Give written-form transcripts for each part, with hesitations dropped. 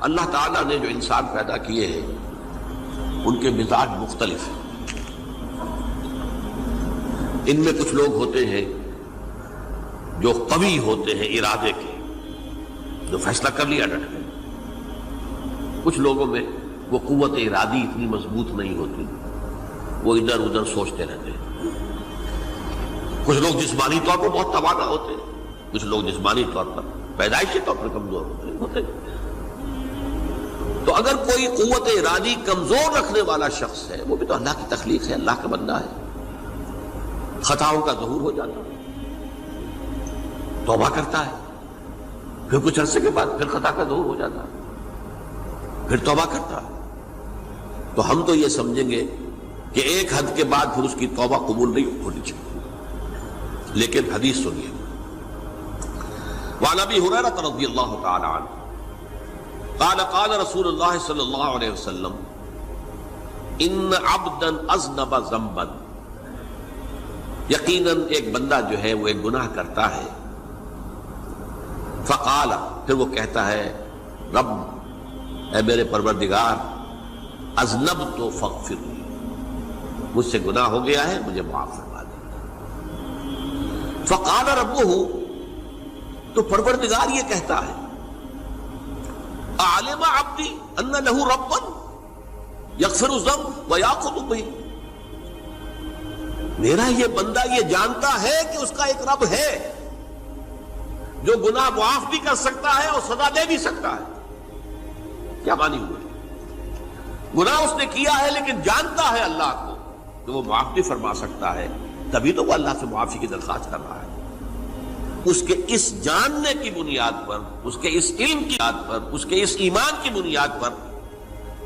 اللہ تعالیٰ نے جو انسان پیدا کیے ہیں ان کے مزاج مختلف ہیں. ان میں کچھ لوگ ہوتے ہیں جو قوی ہوتے ہیں ارادے کے، جو فیصلہ کر لیا ڈٹ گئے. کچھ لوگوں میں وہ قوت ارادی اتنی مضبوط نہیں ہوتی، وہ ادھر ادھر سوچتے رہتے ہیں. کچھ لوگ جسمانی طور پر بہت توانا ہوتے ہیں، کچھ لوگ جسمانی طور پر پیدائشی طور پر کمزور ہوتے ہیں. تو اگر کوئی قوت ارادی کمزور رکھنے والا شخص ہے، وہ بھی تو اللہ کی تخلیق ہے، اللہ کا بندہ ہے، خطاؤں کا ظہور ہو جاتا ہے، توبہ کرتا ہے، پھر کچھ عرصے کے بعد پھر خطا کا ظہور ہو جاتا ہے، پھر توبہ کرتا ہے. تو ہم تو یہ سمجھیں گے کہ ایک حد کے بعد پھر اس کی توبہ قبول نہیں ہونی چاہیے. لیکن حدیث سنیے. وعن ابی ہریرہ رضی اللہ تعالی عنہ قال قال رسول اللہ صلی اللہ علیہ وسلم ان عبدا اذنب ذنبا، یقیناً ایک بندہ جو ہے وہ ایک گناہ کرتا ہے. فقال، پھر وہ کہتا ہے رب، اے میرے پروردگار، اذنبت فاغفر لی، مجھ سے گناہ ہو گیا ہے، مجھے معاف فرما دے. فقال ربہ، تو پروردگار یہ کہتا ہے اعلم عبدی ان لہ ربا یغفر الذنب ویأخذ بہ، میرا یہ بندہ یہ جانتا ہے کہ اس کا ایک رب ہے جو گناہ معاف بھی کر سکتا ہے اور سزا دے بھی سکتا ہے. کیا معنی ہوئے؟ گناہ اس نے کیا ہے لیکن جانتا ہے اللہ کو کہ وہ معاف بھی فرما سکتا ہے، تبھی تو وہ اللہ سے معافی کی درخواست کر رہا ہے. اس کے اس جاننے کی بنیاد پر، اس کے اس علم کی بنیاد پر، اس کے اس ایمان کی بنیاد پر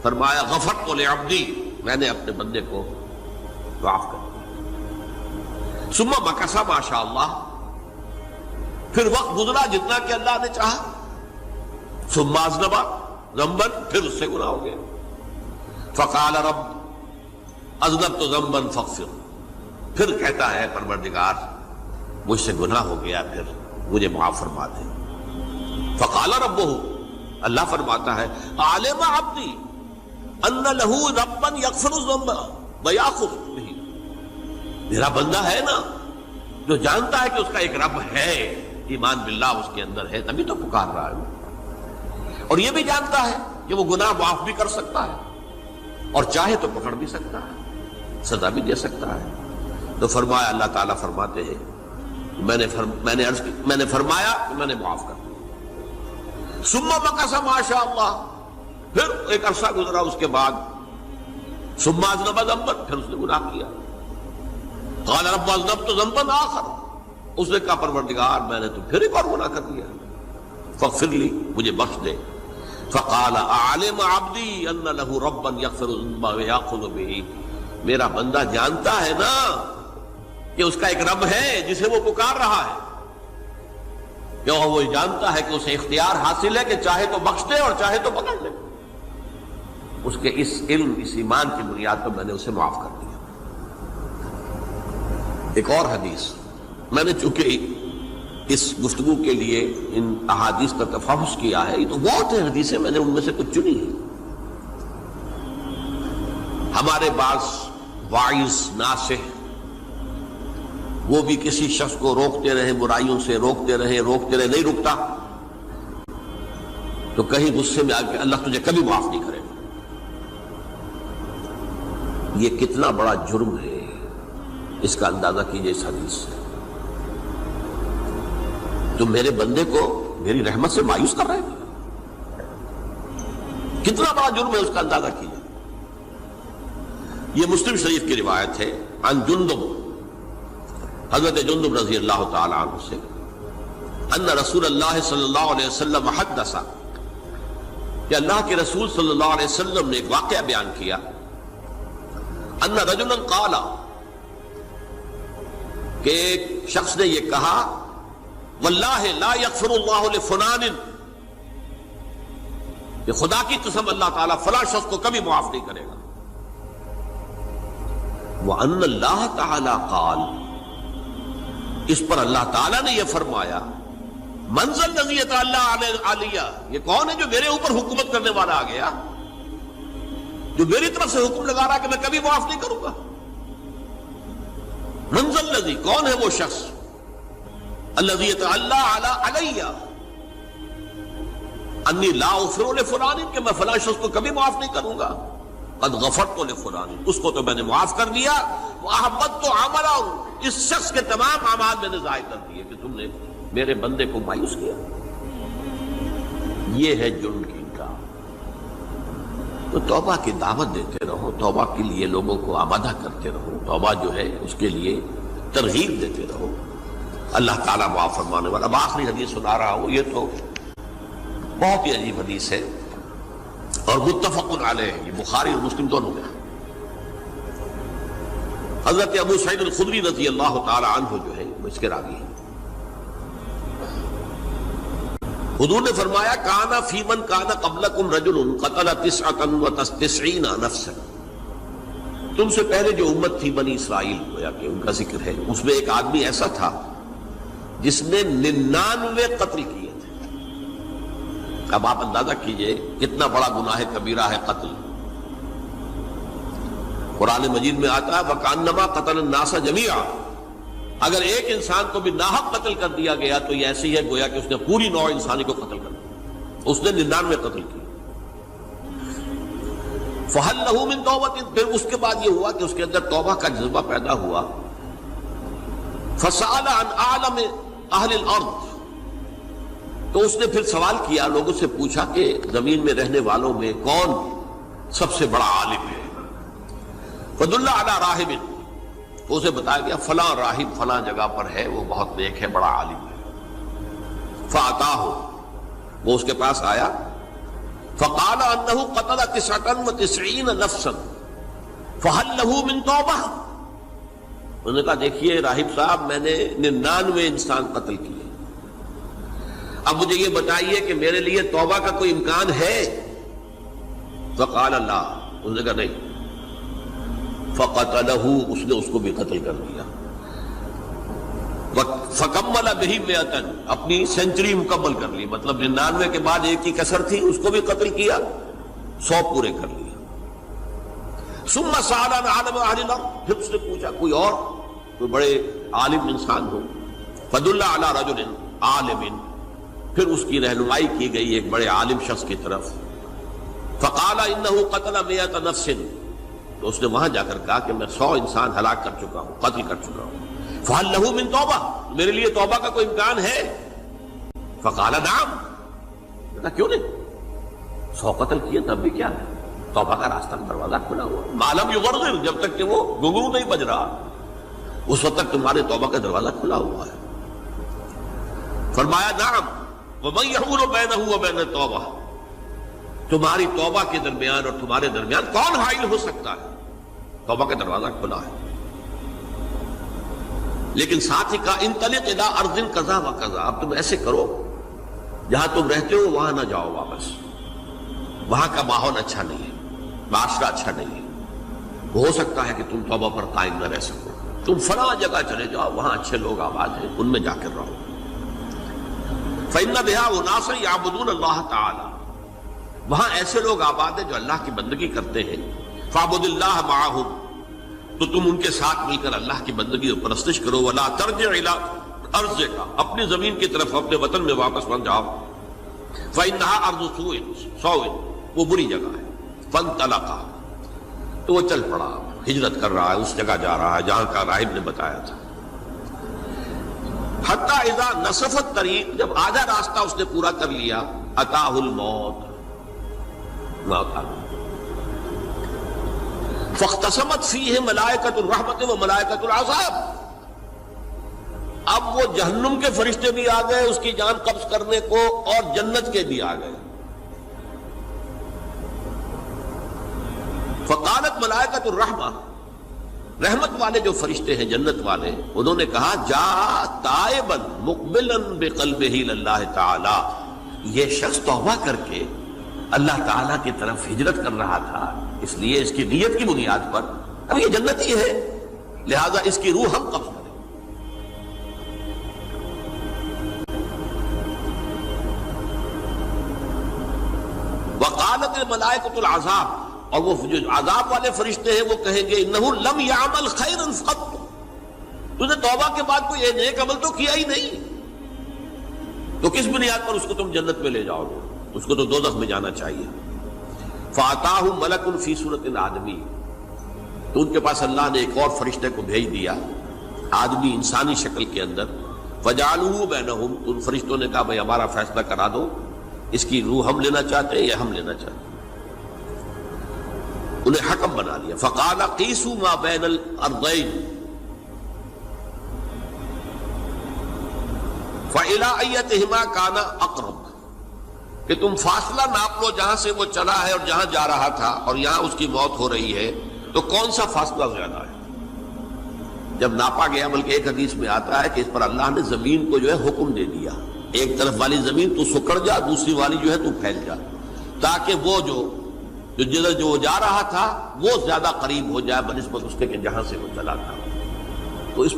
فرمایا غفرت لعبدی، میں نے اپنے بندے کو معاف کر دیا. ثم مکث ما شاء اللہ، پھر وقت گزرا جتنا کہ اللہ نے چاہا. ثم اذنب ذنبا، پھر اس سے گناہ ہو گیا. فقال رب اذنبت ذنبا فاغفر، پھر کہتا ہے پروردگار مجھ سے گناہ ہو گیا، پھر مجھے معاف فرما دے. فقال ربہ، اللہ فرماتا ہے عالم عبدی ان لہ ربا یغفر الذنب ویأخذ بہ، میرا بندہ ہے نا جو جانتا ہے کہ اس کا ایک رب ہے، ایمان باللہ اس کے اندر ہے، تبھی تو پکار رہا ہے. اور یہ بھی جانتا ہے کہ وہ گناہ معاف بھی کر سکتا ہے اور چاہے تو پکڑ بھی سکتا ہے، سزا بھی دے سکتا ہے. تو فرمایا، اللہ تعالیٰ فرماتے ہیں میں نے فرمایا کہ میں نے معاف کر دیا. ثم مکث ما شاء اللہ، پھر ایک عرصہ گزرا اس کے بعد. ثم اذنب ذنبا، پھر اس نے گناہ کیا. قال رب اذنبت ذنبا آخر، اس نے کہا پروردگار میں نے تو پھر ایک اور گناہ کر دیا، فاغفر لی، مجھے بخش دے. فقال اعلم عبدی ان لہ ربا یغفر الذنب ویأخذ بہ، میرا بندہ جانتا ہے نا کہ اس کا ایک رب ہے جسے وہ پکار رہا ہے، کیوں وہ جانتا ہے کہ اسے اختیار حاصل ہے کہ چاہے تو بخش دے اور چاہے تو پکڑ لے. اس کے اس علم، اس ایمان کی بنیاد پر میں نے اسے معاف کر دیا. ایک اور حدیث، میں نے چونکہ اس گفتگو کے لیے ان احادیث کا تفحص کیا ہے، یہ تو بہت ہیں حدیثیں، میں نے ان میں سے کچھ چنی ہیں. ہمارے بعض واعظ ناصح وہ بھی کسی شخص کو روکتے رہے، برائیوں سے روکتے رہے، نہیں رکتا، تو کہیں غصے میں آ کے اللہ تجھے کبھی معاف نہیں کرے گا. یہ کتنا بڑا جرم ہے، اس کا اندازہ کیجئے اس حدیث سے. تو میرے بندے کو میری رحمت سے مایوس کر رہے ہیں، کتنا بڑا جرم ہے، اس کا اندازہ کیجئے. یہ مسلم شریف کی روایت ہے عن جندب، حضرت جندب رضی اللہ تعالی عنہ سے، ان رسول اللہ صلی اللہ علیہ وسلم حدث، کہ اللہ کے رسول صلی اللہ علیہ وسلم نے ایک واقعہ بیان کیا. ان رجلا قال، کہ ایک شخص نے یہ کہا واللہ لا یغفر اللہ لفلان، کہ خدا کی قسم اللہ تعالیٰ فلاں شخص کو کبھی معاف نہیں کرے گا. وَأَنَّ اللَّهَ تَعَالَى قَالَ، اس پر اللہ تعالیٰ نے یہ فرمایا منزل الذی یتعالی علیہ، یہ کون ہے جو میرے اوپر حکومت کرنے والا آ گیا، جو میری طرف سے حکم لگا رہا کہ میں کبھی معاف نہیں کروں گا؟ منزل الذی، کون ہے وہ شخص، الذی یتعالی علیہ انی لا اغفر لفلان، کہ میں فلاں شخص کو کبھی معاف نہیں کروں گا، قد غفرت لفلان، اس کو تو میں نے معاف کر دیا، واحبطت عملہ، اس شخص کے تمام اعمال میں نے ضائع کر دیے کہ تم نے میرے بندے کو مایوس کیا۔ یہ ہے جرم کی انکار۔ تو توبہ کی دعوت دیتے رہو، توبہ کے لیے لوگوں کو آمادہ کرتے رہو، توبہ جو ہے اس کے لیے ترغیب دیتے رہو، اللہ تعالیٰ معاف فرمانے والا۔ اب آخری حدیث سنا رہا ہوں، یہ تو بہت ہی عجیب حدیث ہے اور متفق علیہ، یہ بخاری اور مسلم دونوں میں۔ حضرت ابو سعید الخدری رضی اللہ تعالی عنہ جو ہے وہ اس کے راوی ہیں۔ حضور نے فرمایا کانا فی من کانا قبلکم رجل قتل 99 نفسا، تم سے پہلے جو امت تھی بنی اسرائیل، گویا کہ ان کا ذکر ہے، اس میں ایک آدمی ایسا تھا جس نے 99 قتل کیے تھے۔ اب آپ اندازہ کیجئے کتنا بڑا گناہ کبیرہ ہے قتل۔ قرآن مجید میں آتا ہے وَكَأَنَّمَا قَتَلَ النَّاسَ جَمِيعًا، اگر ایک انسان کو بھی ناحق قتل کر دیا گیا تو یہ ایسی ہے گویا کہ اس نے پوری نوع انسانی کو قتل کر دیا، اس نے 99 قتل کی۔ فَهَلْ لَهُ مِن تَوْبَةٍ، پھر اس کے بعد یہ ہوا کہ اس کے اندر توبہ کا جذبہ پیدا ہوا۔ فَسَأَلَ عَنْ أَعْلَمِ أَهْلِ الْأَرْضِ، تو اس نے پھر سوال کیا، لوگوں سے پوچھا کہ زمین میں رہنے والوں میں کون سب سے بڑا عالم ہے۔ فَدُلَّ عَلَى رَاهِبٍ، تو اسے بتایا گیا فلاں راہب فلاں جگہ پر ہے، وہ بہت نیک ہے، بڑا عالم ہے۔ فَأَتَاهُ، وہ اس کے پاس آیا، فَقَالَ أَنَّهُ قَتَلَ 99 نَفْسًا فَهَلْ لَهُ مِن تَوْبَةٍ، انہوں نے کہا دیکھیے راہب صاحب، میں نے 99 انسان قتل کیے، اب مجھے یہ بتائیے کہ میرے لیے توبہ کا کوئی امکان ہے؟ فقال لا، انہوں نے کہا نہیں۔ فقتلہ، اس نے اس کو بھی قتل کر دیا۔ فکمل بہ 100، اپنی سینچری مکمل کر لی، مطلب 99 کے بعد ایک ہی کسر تھی، اس کو بھی قتل کیا، 100 پورے کر لیا۔ ثم سأل عن عالم اہل الارض، پھر اس نے پوچھا کوئی اور کوئی بڑے عالم انسان ہو۔ فدل علی رجل عالم، پھر اس کی رہنمائی کی گئی ایک بڑے عالم شخص کی طرف۔ فقال انه قتل 100 نفس، تو اس نے وہاں جا کر کہا کہ میں 100 انسان ہلاک کر چکا ہوں، قتل کر چکا ہوں۔ فهل له من توبہ، میرے لیے توبہ کا کوئی امکان ہے؟ فقال نعم، کہا کیوں نہیں، 100 قتل کیے تب بھی کیا ہے، توبہ کا راستہ دروازہ کھلا ہوا، ما لم یغرغر، جب تک کہ وہ گھنگرو نہیں بج رہا اس وقت تک تمہارے توبہ کا دروازہ کھلا ہوا ہے۔ فرمایا نعم، ومن یحول بینہ وبین التوبہ، تمہاری توبہ کے درمیان اور تمہارے درمیان کون حائل ہو سکتا ہے، توبہ کا دروازہ کھلا ہے۔ لیکن ساتھ ہی کہا انطلق الی ارض کذا و کذا، اب تم ایسے کرو جہاں تم رہتے ہو وہاں نہ جاؤ واپس، وہاں کا ماحول اچھا نہیں ہے، معاشرہ اچھا نہیں ہے، ہو سکتا ہے کہ تم توبہ پر قائم نہ رہ سکو، تم فلاں جگہ چلے جاؤ، وہاں اچھے لوگ آباد ہیں، ان میں جا کر رہو۔ فإن بها أناس يعبدون اللہ تعالی، وہاں ایسے لوگ آباد ہیں جو اللہ کی بندگی کرتے ہیں۔ فاعبد اللہ معہم، تو تم ان کے ساتھ مل کر اللہ کی بندگی اور پرستش کرو۔ ولا ترجع الی ارضک، اپنی زمین کی طرف اپنے وطن میں واپس بن جاؤ۔ فإنها ارض سوء، وہ بری جگہ ہے۔ فانطلقا، تو وہ چل پڑا، ہجرت کر رہا ہے، اس جگہ جا رہا ہے جہاں کا راہب نے بتایا تھا۔ حتی اذا نصف الطریق، جب آدھا راستہ اس نے پورا کر لیا، اتاہ الموت، موت آ گئی۔ فاختصمت فیہ ملائکۃ الرحمت و ملائکۃ العذاب، اب وہ جہنم کے فرشتے بھی آ گئے اس کی جان قبض کرنے کو، اور جنت کے بھی آ گئے۔ فقالت ملائکۃ الرحمہ، رحمت والے جو فرشتے ہیں جنت والے، انہوں نے کہا جا تائبا مقبلا بقلبہ اللہ تعالی، یہ شخص توبہ کر کے اللہ تعالیٰ کی طرف ہجرت کر رہا تھا، اس لیے اس کی نیت کی بنیاد پر اب یہ جنتی ہے، لہذا اس کی روح ہم قبض کریں۔ وقالت الملائکۃ العذاب، اور وہ جو عذاب والے فرشتے ہیں وہ کہیں گے انہ لم یعمل خیرا قط، تو نے توبہ کے بعد کوئی نیک عمل تو کیا ہی نہیں، تو کس بنیاد پر اس کو تم جنت میں لے جاؤ گے؟ اس کو تو دوزخ میں جانا چاہیے۔ فاتاہ ملک فی صورت آدمی، تو ان کے پاس اللہ نے ایک اور فرشتے کو بھیج دیا آدمی انسانی شکل کے اندر، فجعلوہ بینہم، ان فرشتوں نے کہا بھائی ہمارا فیصلہ کرا دو، اس کی روح ہم لینا چاہتے ہیں یا ہم لینا چاہتے ہیں، انہیں حکم بنا لیا۔ فقال قیسوا ما بین الارضین فإلی ایتہما کان اقرب، کہ تم فاصلہ ناپ لو جہاں سے وہ چلا ہے اور جہاں جا رہا تھا اور یہاں اس کی موت ہو رہی ہے، تو کون سا فاصلہ زیادہ ہے؟ جب ناپا گیا، بلکہ ایک حدیث میں آتا ہے کہ اس پر اللہ نے زمین کو جو ہے حکم دے دیا، ایک طرف والی زمین تو سکڑ جا، دوسری والی جو ہے تو پھیل جا، تاکہ وہ جدھر جو جا رہا تھا وہ زیادہ قریب ہو جائے بنسبت اس کے کہ جہاں سے وہ چلا تھا۔ تو اس